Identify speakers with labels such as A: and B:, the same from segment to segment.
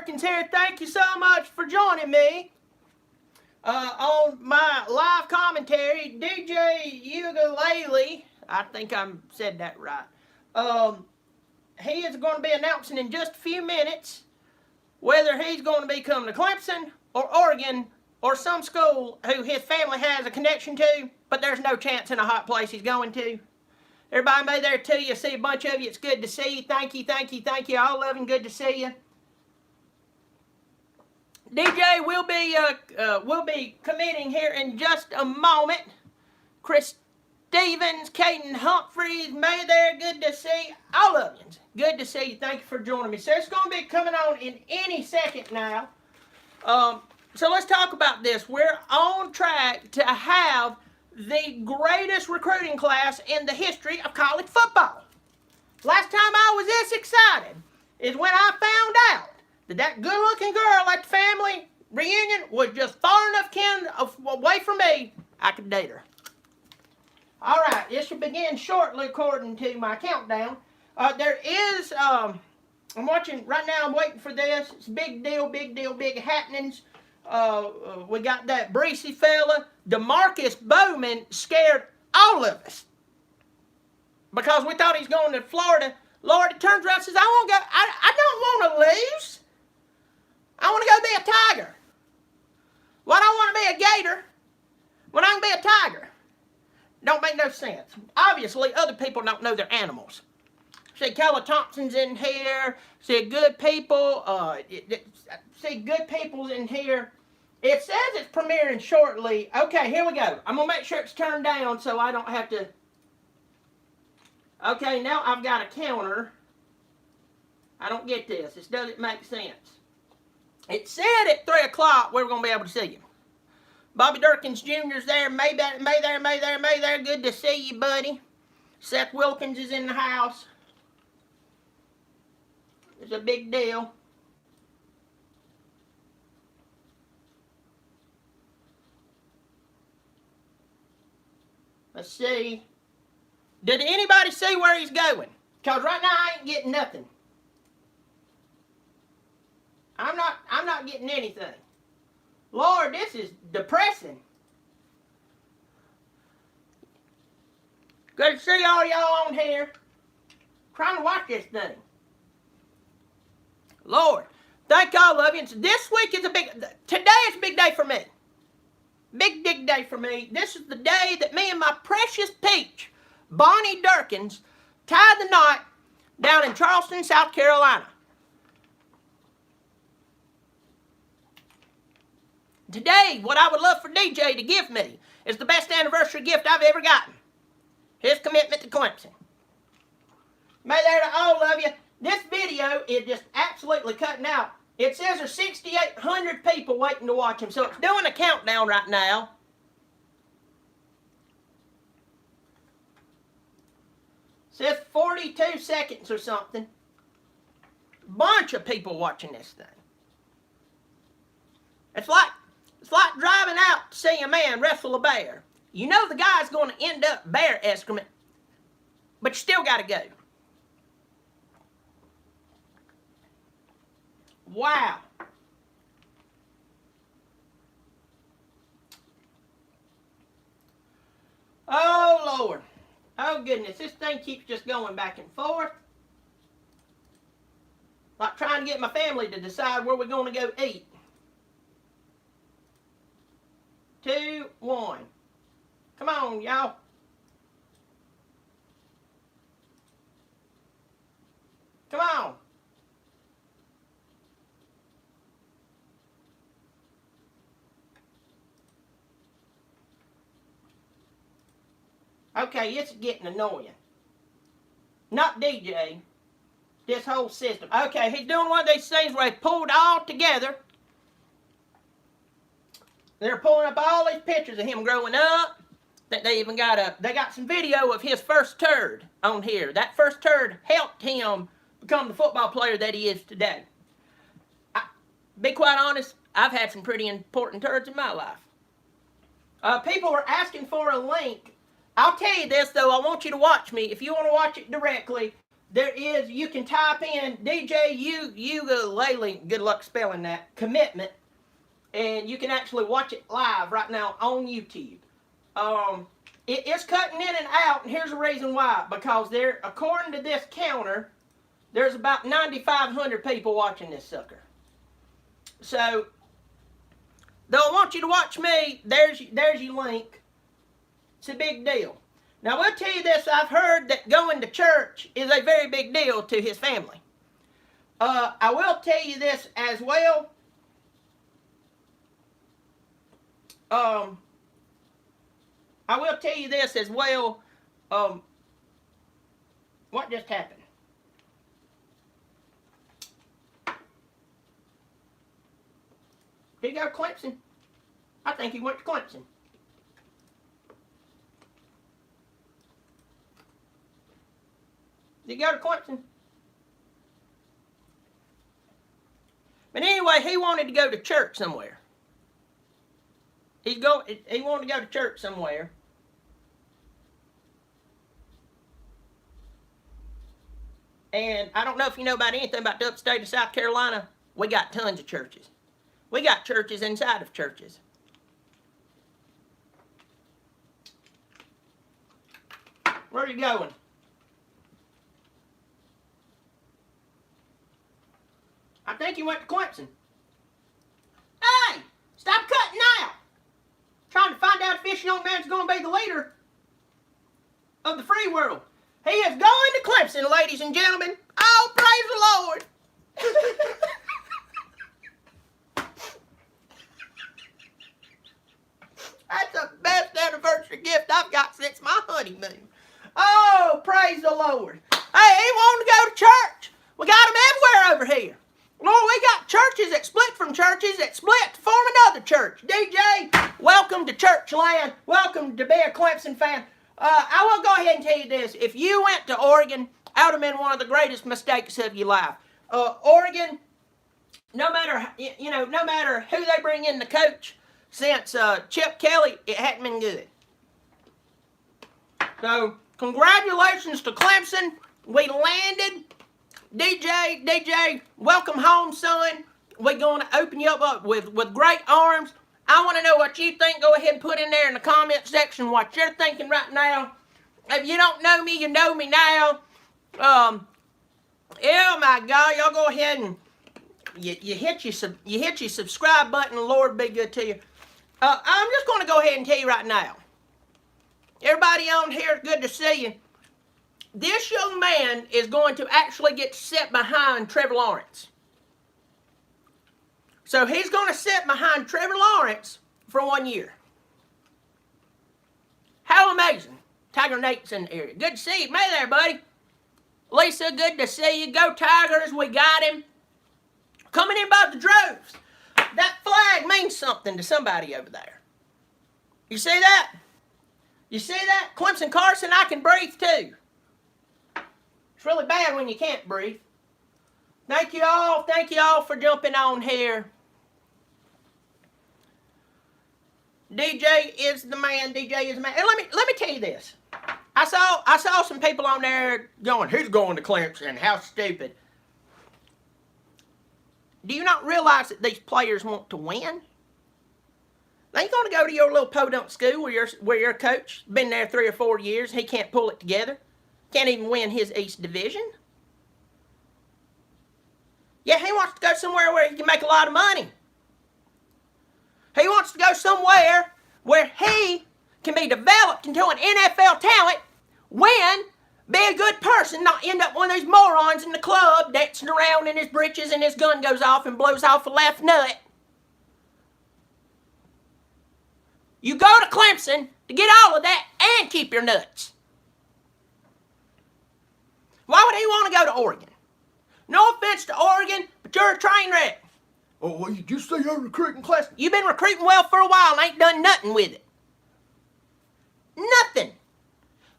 A: Dirkens here. Thank you so much for joining me on my live commentary. DJ Uiagalelei, I think I said that right. He is going to be announcing in just a few minutes whether he's going to be coming to Clemson or Oregon or some school who his family has a connection to, but there's no chance in a hot place he's going to. Everybody be there too. You see a bunch of you. It's good to see you. Thank you, thank you, thank you. All of you. Good to see you. DJ will be committing here in just a moment. Chris Stevens, Caden Humphreys, May there. Good to see all of you. Good to see you. Thank you for joining me. So it's going to be coming on in any second now. So let's talk about this. We're on track to have the greatest recruiting class in the history of college football. Last time I was this excited is when I found out that good-looking girl at the family reunion was just far enough away from me, I could date her. All right, this will begin shortly according to my countdown. There is, I'm watching, right now I'm waiting for this. It's a big deal, big happenings. We got that Breesy fella. DeMarcus Bowman scared all of us because we thought he's going to Florida. Lord, it turns around and says, I don't want to lose. I want to go be a tiger. Well, I don't want to be a gator when I can be a tiger. Don't make no sense. Obviously, other people don't know their animals. See, Keller Thompson's in here. See, good people. See, good people's in here. It says it's premiering shortly. Okay, here we go. I'm going to make sure it's turned down so I don't have to... Okay, now I've got a counter. I don't get this. This doesn't make sense. It said at 3 o'clock we were going to be able to see him. Bobby Dirkens Jr.'s there. May there. Good to see you, buddy. Seth Wilkins is in the house. It's a big deal. Let's see. Did anybody see where he's going? Because right now I ain't getting nothing. I'm not getting anything. Lord, this is depressing. Good to see all y'all on here. Trying to watch this thing. Lord, thank all of you. This week is today is a big day for me. Big day for me. This is the day that me and my precious peach, Bonnie Dirkens, tied the knot down in Charleston, South Carolina. Today, what I would love for DJ to give me is the best anniversary gift I've ever gotten. His commitment to Clemson. May there to all of you. This video is just absolutely cutting out. It says there's 6,800 people waiting to watch him, so it's doing a countdown right now. It says 42 seconds or something. Bunch of people watching this thing. It's like driving out to see a man wrestle a bear. You know the guy's going to end up bear excrement, but you still got to go. Wow. Oh, Lord. Oh, goodness. This thing keeps just going back and forth. Like trying to get my family to decide where we're going to go eat. 2, 1. Come on, y'all. Come on. Okay, it's getting annoying. Not DJ. This whole system. Okay, he's doing one of these things where he pulled all together. They're pulling up all these pictures of him growing up. They even got they got some video of his first turd on here. That first turd helped him become the football player that he is today. Be quite honest, I've had some pretty important turds in my life. People were asking for a link. I'll tell you this, though. I want you to watch me. If you want to watch it directly, there is, you can type in DJ Uiagalelei, good luck spelling that, commitment, and you can actually watch it live right now on YouTube. It's cutting in and out, and here's the reason why. Because there, according to this counter, there's about 9,500 people watching this sucker. So, though I want you to watch me, there's your link. It's a big deal. Now, I will tell you this. I've heard that going to church is a very big deal to his family. I will tell you this as well. I will tell you this as well. What just happened? Did he go to Clemson? I think he went to Clemson. Did he go to Clemson? But anyway, he wanted to go to church somewhere. He wanted to go to church somewhere. And I don't know if you know about anything about the upstate of South Carolina. We got tons of churches. We got churches inside of churches. Where are you going? I think he went to Clemson. Hey! Stop cutting out! Trying to find out if this young man's going to be the leader of the free world. He is going to Clemson, ladies and gentlemen. Oh, praise the Lord! That's the best anniversary gift I've got since my honeymoon. Oh, praise the Lord. Hey, he wanted to go to church. We got them everywhere over here. Lord, we got churches that split from churches that split to form another church. DJ, welcome to church land. Welcome to be a Clemson fan. I will go ahead and tell you this. If you went to Oregon, that would have been one of the greatest mistakes of your life. Oregon, no matter who they bring in the coach, since Chip Kelly, it hadn't been good. So, congratulations to Clemson. We landed. DJ, welcome home, son. We're going to open you up with great arms. I want to know what you think. Go ahead and put in there in the comment section what you're thinking right now. If you don't know me, you know me now. Oh my God, y'all go ahead and you hit your subscribe button. Lord be good to you. I'm just going to go ahead and tell you right now. Everybody on here, good to see you. This young man is going to actually get set behind Trevor Lawrence. So he's going to sit behind Trevor Lawrence for 1 year. How amazing. Tiger Nate's in the area. Good to see you. Hey there, buddy. Lisa, good to see you. Go Tigers. We got him. Coming in by the droves. That flag means something to somebody over there. You see that? You see that? Clemson Carson, I can breathe too. It's really bad when you can't breathe. Thank you all for jumping on here. DJ is the man. DJ is the man. And let me tell you this. I saw some people on there going, "He's going to Clemson. How stupid." Do you not realize that these players want to win? They ain't going to go to your little podunk school where your coach been there 3 or 4 years. He can't pull it together. Can't even win his East Division. Yeah, he wants to go somewhere where he can make a lot of money. He wants to go somewhere where he can be developed into an NFL talent, win, be a good person, not end up one of these morons in the club dancing around in his britches and his gun goes off and blows off a left nut. You go to Clemson to get all of that and keep your nuts. Why would he want to go to Oregon? No offense to Oregon, but you're a train wreck. Oh, well, you just say you're recruiting class. You've been recruiting well for a while and ain't done nothing with it. Nothing.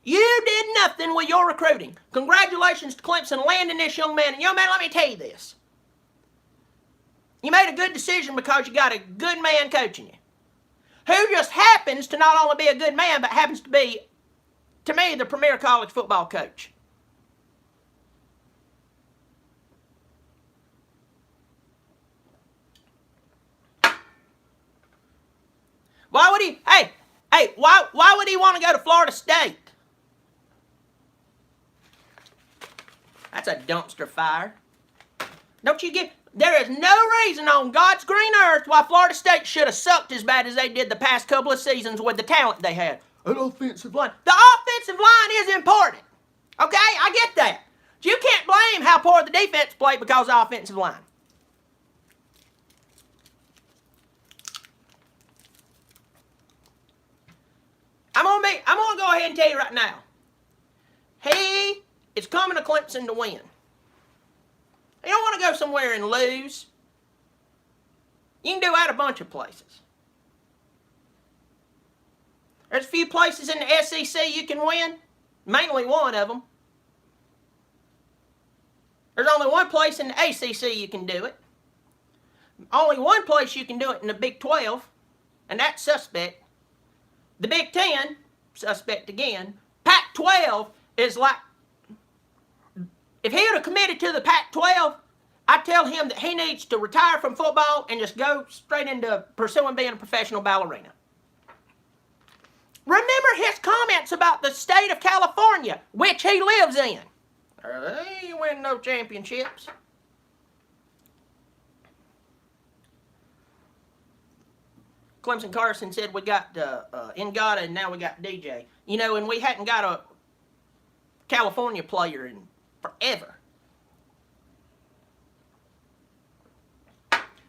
A: You did nothing with your recruiting. Congratulations to Clemson landing this young man. And young man, let me tell you this. You made a good decision because you got a good man coaching you. Who just happens to not only be a good man, but happens to be, to me, the premier college football coach. would he, why would he want to go to Florida State? That's a dumpster fire. Don't you get, there is no reason on God's green earth why Florida State should have sucked as bad as they did the past couple of seasons with the talent they had. An offensive line. The offensive line is important. Okay, I get that. But you can't blame how poor the defense played because of the offensive line. I'm gonna go ahead and tell you right now. He is coming to Clemson to win. You don't want to go somewhere and lose. You can do that a bunch of places. There's a few places in the SEC you can win. Mainly one of them. There's only one place in the ACC you can do it. Only one place you can do it in the Big 12, and that's suspect. The Big 10, suspect again. Pac-12 is like, if he would have committed to the Pac-12, I tell him that he needs to retire from football and just go straight into pursuing being a professional ballerina. Remember his comments about the state of California, which he lives in. He ain't winning no championships. Clemson Carson said we got Ngata and now we got DJ. You know, and we hadn't got a California player in forever.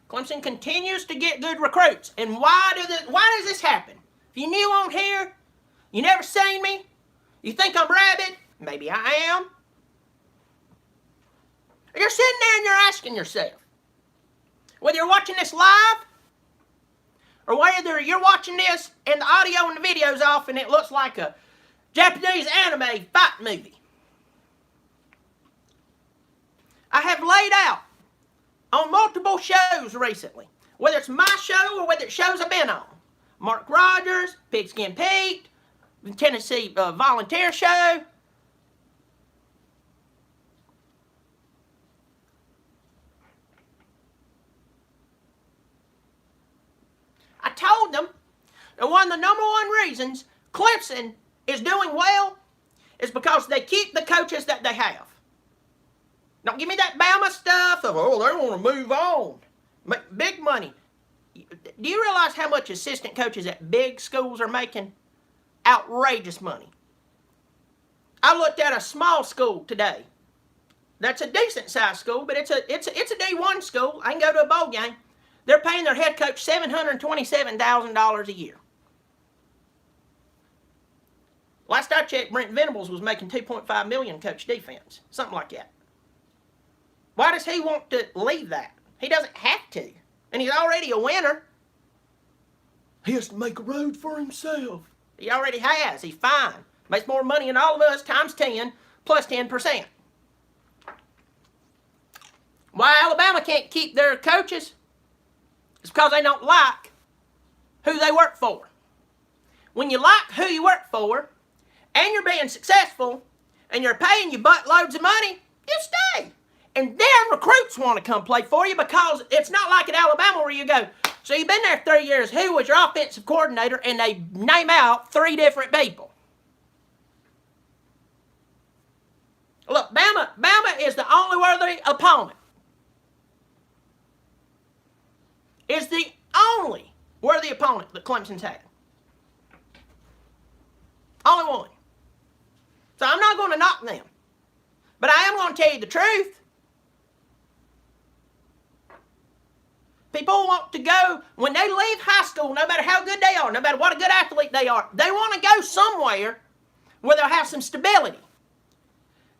A: Clemson continues to get good recruits. And why does this happen? If you're new on here, you never seen me, you think I'm rabid, maybe I am. You're sitting there and you're asking yourself, whether you're watching this live, or whether you're watching this and the audio and the video's off and it looks like a Japanese anime fight movie. I have laid out on multiple shows recently, whether it's my show or whether it's shows I've been on. Mark Rogers, Pigskin Pete, the Tennessee Volunteer Show. I told them that one of the number one reasons Clemson is doing well is because they keep the coaches that they have. Don't give me that Bama stuff of, oh, they want to move on. Make big money. Do you realize how much assistant coaches at big schools are making? Outrageous money. I looked at a small school today. That's a decent sized school, but it's a D1 school. I can go to a bowl game. They're paying their head coach $727,000 a year. Last I checked, Brent Venables was making $2.5 million coach defense, something like that. Why does he want to leave that? He doesn't have to. And he's already a winner. He has to make a road for himself. He already has. He's fine. Makes more money than all of us times 10 plus 10%. Why Alabama can't keep their coaches? It's because they don't like who they work for. When you like who you work for, and you're being successful, and you're paying you buttloads of money, you stay. And then recruits want to come play for you because it's not like at Alabama where you go, so you've been there 3 years, who was your offensive coordinator? And they name out 3 different people. Look, Bama is the only worthy opponent. Is the only worthy opponent that Clemson's had. Only one. So I'm not going to knock them. But I am going to tell you the truth. People want to go, when they leave high school, no matter how good they are, no matter what a good athlete they are, they want to go somewhere where they'll have some stability.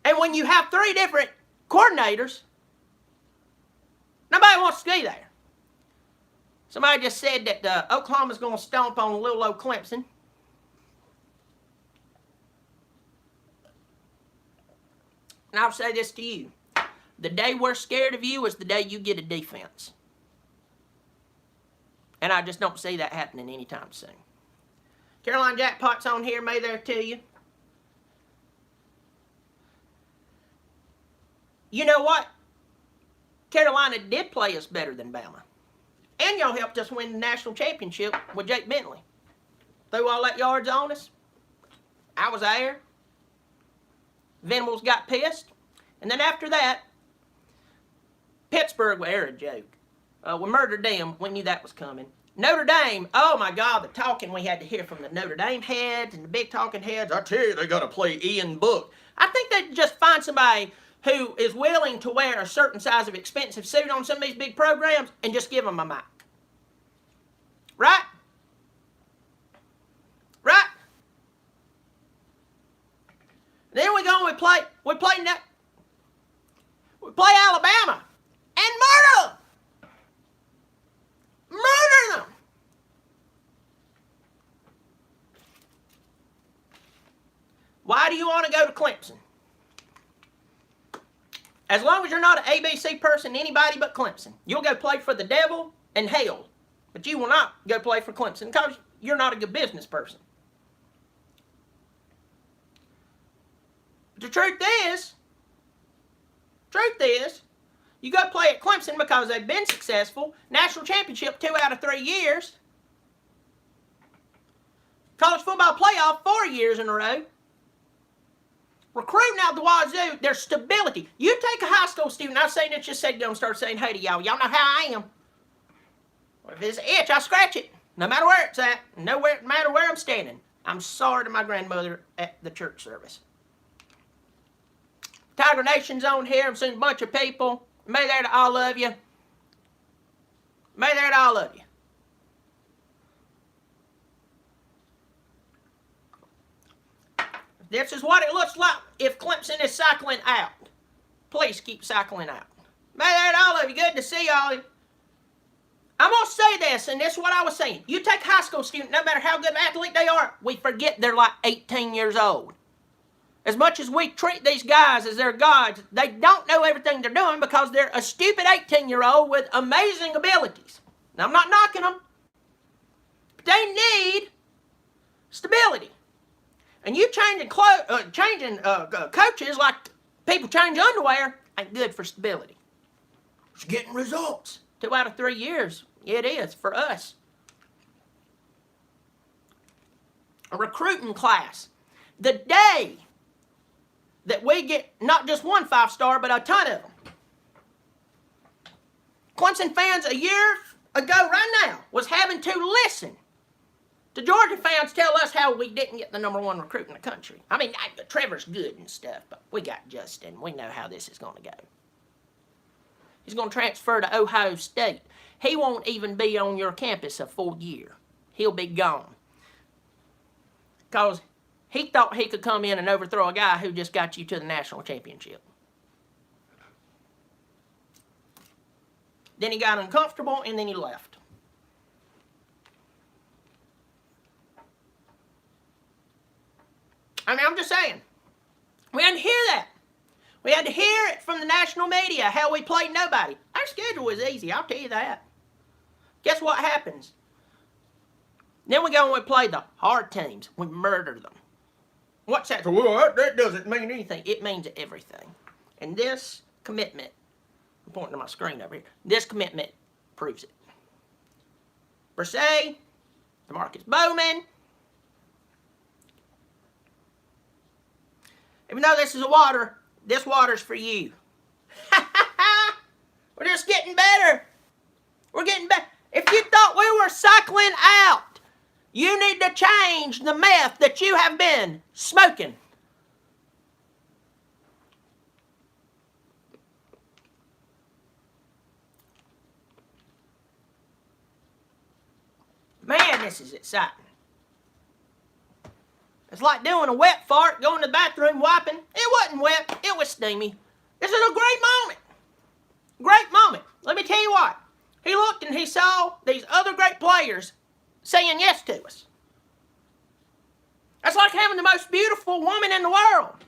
A: And when you have 3 different coordinators, nobody wants to be there. Somebody just said that Oklahoma's going to stomp on little old Clemson. And I'll say this to you. The day we're scared of you is the day you get a defense. And I just don't see that happening anytime soon. Carolina Jackpot's on here, may there to you. You know what? Carolina did play us better than Bama. And y'all helped us win the national championship with Jake Bentley. threw all that yards on us. I was there. Venables got pissed. And then after that, Pittsburgh, well, they're a joke. We murdered them. We knew that was coming. Notre Dame, oh my God, the talking we had to hear from the Notre Dame heads and the big talking heads. I tell you, they got to play Ian Book. I think they'd just find somebody who is willing to wear a certain size of expensive suit on some of these big programs and just give them a mic. Right? Right? Then we go and we play Alabama and murder them. Murder them. Why do you want to go to Clemson? As long as you're not an ABC person, anybody but Clemson. You'll go play for the devil and hell. But you will not go play for Clemson because you're not a good business person. The truth is, you go play at Clemson because they've been successful. National championship 2 out of 3 years. College football playoff 4 years in a row. Recruiting out the wazoo, there's stability. You take a high school student, I say that just said go and start saying hey to y'all. Y'all know how I am. If it's an itch, I scratch it. No matter where it's at, no matter where I'm standing. I'm sorry to my grandmother at the church service. Tiger Nation's on here. I've seen a bunch of people. May there to all of you. May there to all of you. This is what it looks like if Clemson is cycling out. Please keep cycling out. May there to all of you. Good to see y'all. I'm going to say this, and this is what I was saying. You take a high school student, no matter how good an athlete they are, we forget they're like 18 years old. As much as we treat these guys as their gods, they don't know everything they're doing because they're a stupid 18-year-old with amazing abilities. Now, I'm not knocking them, but they need stability. And you changing coaches like people change underwear ain't good for stability. It's getting results. 2 out of 3 years, it is for us. A recruiting class. The day that we get not just one 5-star, but a ton of them. Clemson fans a year ago right now was having to listen to Georgia fans tell us how we didn't get the #1 recruit in the country. I mean, Trevor's good and stuff, but we got Justin. We know how this is going to go. He's going to transfer to Ohio State. He won't even be on your campus a full year. He'll be gone. Because he thought he could come in and overthrow a guy who just got you to the national championship. Then he got uncomfortable and then he left. I mean, I'm just saying. We had to hear that. We had to hear it from the national media, how we played nobody. Our schedule was easy, I'll tell you that. Guess what happens? Then we go and we play the hard teams. We murder them. What's that? Well, that doesn't mean anything. It means everything. And this commitment, I'm pointing to my screen over here, this commitment proves it. Brissett, DeMarcus Bowman. Even though this is a water, this water's for you. We're just getting better. We're getting better. If you thought we were cycling out, you need to change the meth that you have been smoking. Man, this is exciting. It's like doing a wet fart, going to the bathroom, wiping. It wasn't wet. It was steamy. This is a great moment. Great moment. Let me tell you what. He looked and he saw these other great players saying yes to us. That's like having the most beautiful woman in the world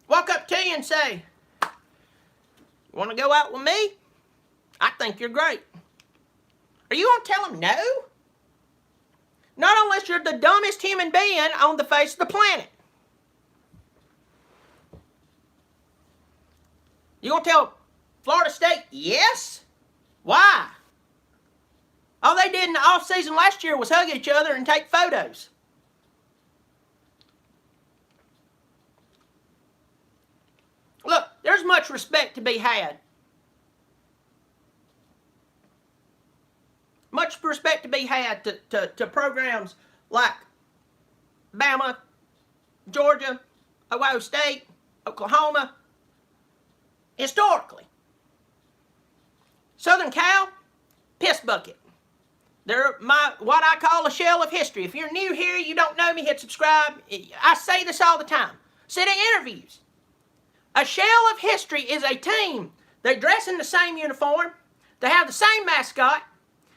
A: walk up to you and say, "You want to go out with me? I think you're great." Are you going to tell him no? Not unless you're the dumbest human being on the face of the planet. You going to tell Florida State yes? Why? All they did in the off season last year was hug each other and take photos. Look, there's much respect to be had. Much respect to be had to programs like Bama, Georgia, Ohio State, Oklahoma. Historically. Southern Cal, piss bucket. They're what I call a shell of history. If you're new here, you don't know me, hit subscribe. I say this all the time. Sit in interviews. A shell of history is a team. They dress in the same uniform. They have the same mascot.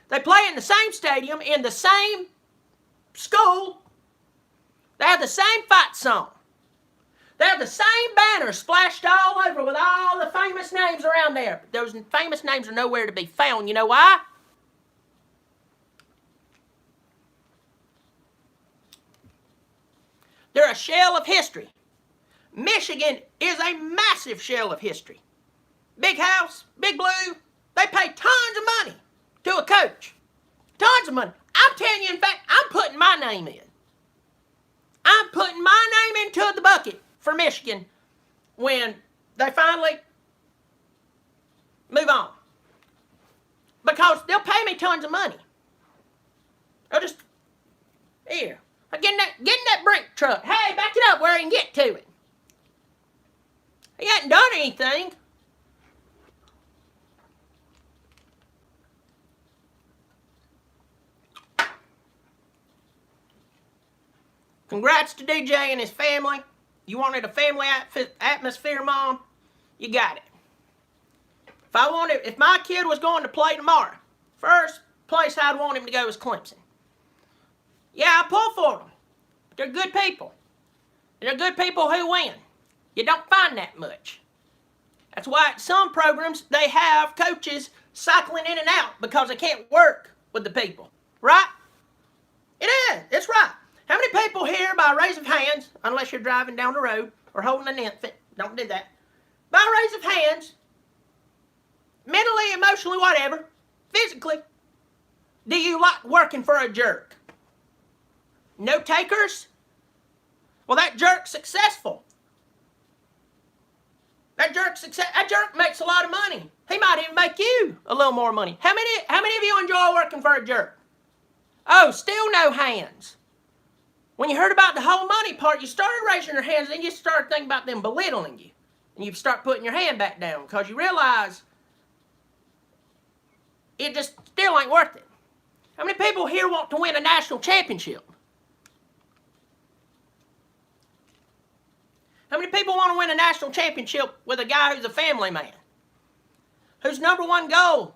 A: They play in the same stadium, in the same school. They have the same fight song. They have the same banners splashed all over with all the famous names around there. But those famous names are nowhere to be found. You know why? They're a shell of history. Michigan is a massive shell of history. Big house, big blue. They pay tons of money to a coach. Tons of money. I'm telling you, in fact, I'm putting my name in. I'm putting my name into the bucket for Michigan when they finally move on. Because they'll pay me tons of money. They'll just, here, get in that brink truck. Hey, back it up where I can get to it. He hadn't done anything. Congrats to DJ and his family. You wanted a family atmosphere, Mom? You got it. If my kid was going to play tomorrow, first place I'd want him to go is Clemson. Yeah, I pull for them. But they're good people. They're good people who win. You don't find that much. That's why at some programs they have coaches cycling in and out because they can't work with the people. Right? It is. It's right. How many people here, by raise of hands, unless you're driving down the road or holding an infant, don't do that, by raise of hands, mentally, emotionally, whatever, physically, do you like working for a jerk? No takers? Well, that jerk's successful. That jerk makes a lot of money. He might even make you a little more money. How many of you enjoy working for a jerk? Oh, still no hands. When you heard about the whole money part, you started raising your hands, and you started thinking about them belittling you. And you start putting your hand back down because you realize it just still ain't worth it. How many people here want to win a national championship? How many people want to win a national championship with a guy who's a family man? Whose number one goal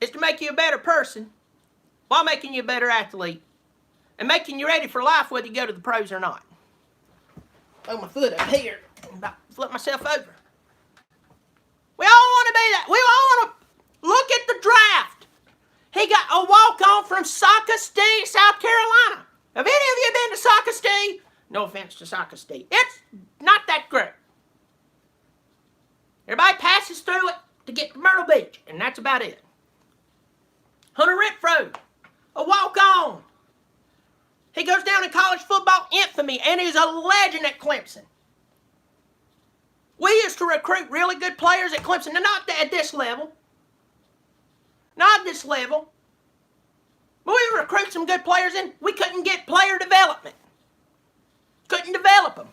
A: is to make you a better person while making you a better athlete and making you ready for life whether you go to the pros or not. Throw my foot up here. I'm about to flip myself over. We all want to be that. We all want to look at the draft. He got a walk-on from Saukesty, South Carolina. Have any of you been to Saukesty? No offense to Saukesty. It's not that great. Everybody passes through it to get to Myrtle Beach, and that's about it. Hunter Renfro, a walk-on. He goes down in college football infamy, and he's a legend at Clemson. We used to recruit really good players at Clemson. Now, not at this level. Not at this level. But we recruit some good players in. We couldn't get player development. Couldn't develop them.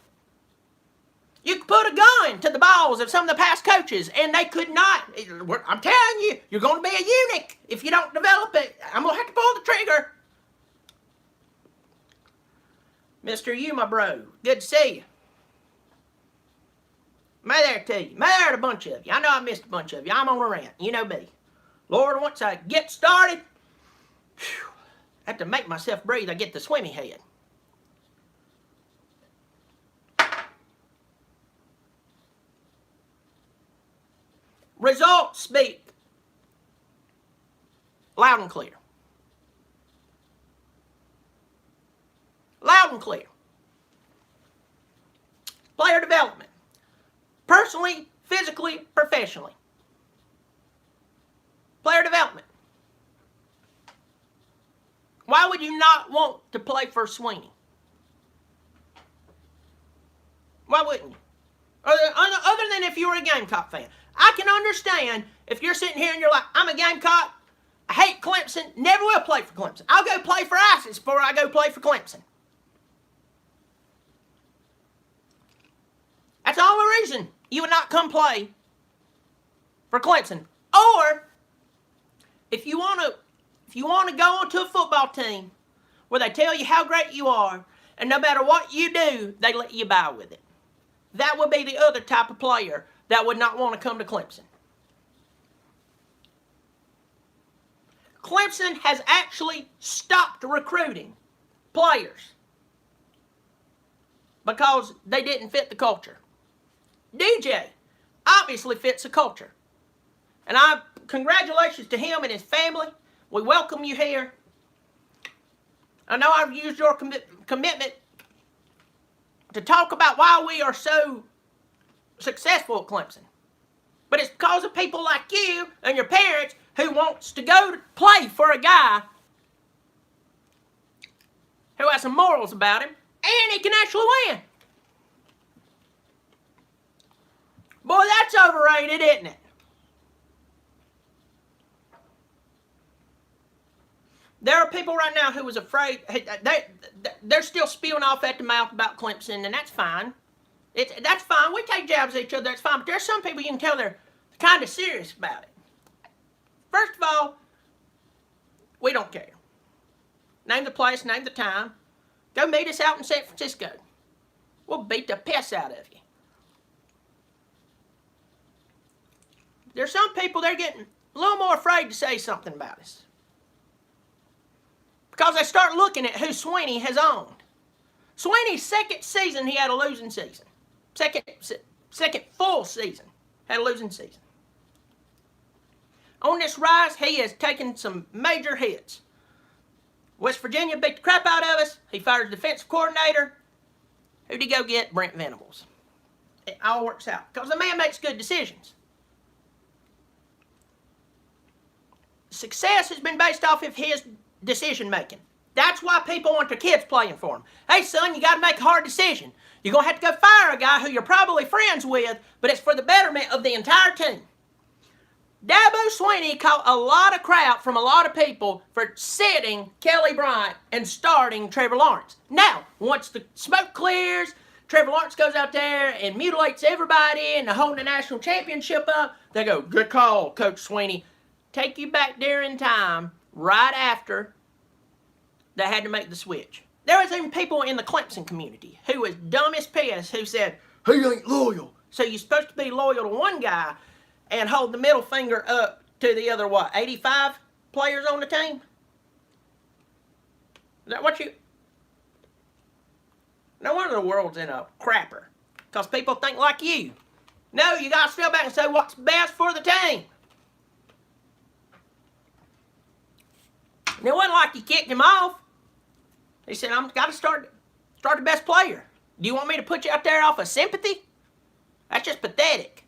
A: You could put a gun to the balls of some of the past coaches, and they could not. I'm telling you, you're going to be a eunuch if you don't develop it. I'm going to have to pull the trigger. Mr. You, my bro, good to see you. May there to you. May there to a bunch of you. I know I missed a bunch of you. I'm on a rant. You know me. Lord, once I get started, I have to make myself breathe. I get the swimmy head. Results speak loud and clear. Loud and clear. Player development. Personally physically, professionally. Player development. Why would you not want to play for Sweeney? Why wouldn't you? Other than if you were a Gamecock fan. I can understand if you're sitting here and you're like, I'm a Gamecock, I hate Clemson, never will play for Clemson. I'll go play for ISIS before I go play for Clemson. That's the only reason you would not come play for Clemson. Or if you want to go onto a football team where they tell you how great you are, and no matter what you do, they let you by with it. That would be the other type of player that would not want to come to Clemson. Clemson has actually stopped recruiting players because they didn't fit the culture. DJ obviously fits the culture. And congratulations to him and his family. We welcome you here. I know I've used your commitment to talk about why we are so successful at Clemson. But it's because of people like you and your parents who wants to go to play for a guy who has some morals about him and he can actually win. Boy, that's overrated, isn't it? There are people right now who was afraid. They're still spewing off at the mouth about Clemson, and that's fine. That's fine. We take jabs at each other. That's fine. But there's some people you can tell they're kind of serious about it. First of all, we don't care. Name the place, name the time. Go meet us out in San Francisco. We'll beat the piss out of you. There's some people, they're getting a little more afraid to say something about us. Because they start looking at who Sweeney has owned. Sweeney's second season, he had a losing season. Second full season, had a losing season. On this rise, he has taken some major hits. West Virginia beat the crap out of us. He fires defensive coordinator. Who'd he go get? Brent Venables. It all works out. Because the man makes good decisions. Success has been based off of his decision making. That's why people want their kids playing for him. Hey son, you got to make a hard decision. You're going to have to go fire a guy who you're probably friends with, but it's for the betterment of the entire team. Dabo Swinney caught a lot of crap from a lot of people for sitting Kelly Bryant and starting Trevor Lawrence. Now, once the smoke clears, Trevor Lawrence goes out there and mutilates everybody and they're holding the national championship up, they go, good call, Coach Swinney. Take you back there in time, right after they had to make the switch. There was even people in the Clemson community who was dumb as piss who said, he ain't loyal. So you're supposed to be loyal to one guy and hold the middle finger up to the other, 85 players on the team? Is that what you... No wonder the world's in a crapper. Because people think like you. No, you got to step back and say what's best for the team. And it wasn't like you kicked him off. He said, I've got to start the best player. Do you want me to put you out there off of sympathy? That's just pathetic.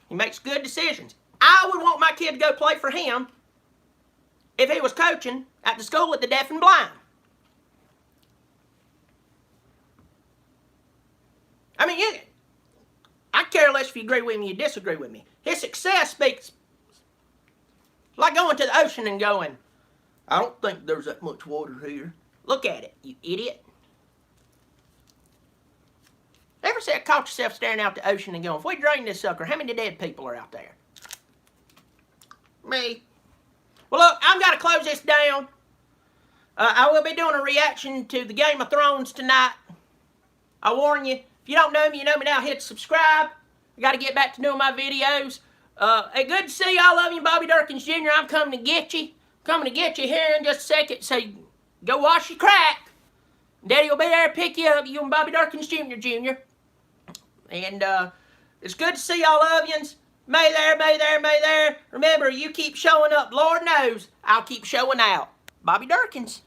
A: He makes good decisions. I would want my kid to go play for him if he was coaching at the school at the deaf and blind. I mean, I care less if you agree with me or disagree with me. His success speaks like going to the ocean and going, I don't think there's that much water here. Look at it, you idiot. Ever caught yourself staring out the ocean and going, if we drain this sucker, how many dead people are out there? Me. Well, look, I've got to close this down. I will be doing a reaction to the Game of Thrones tonight. I warn you, if you don't know me, you know me now, hit subscribe. I got to get back to doing my videos. Hey, good to see you. I love you, Bobby Dirkens Jr. I'm coming to get you. Coming to get you here in just a second. So go wash your crack. Daddy will be there to pick you up. You and Bobby Dirkens Jr. And it's good to see y'all lovians. May there. Remember, you keep showing up. Lord knows I'll keep showing out. Bobby Dirkens.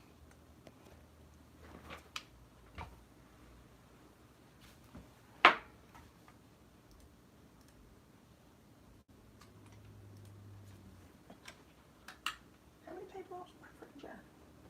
A: lost my friend John.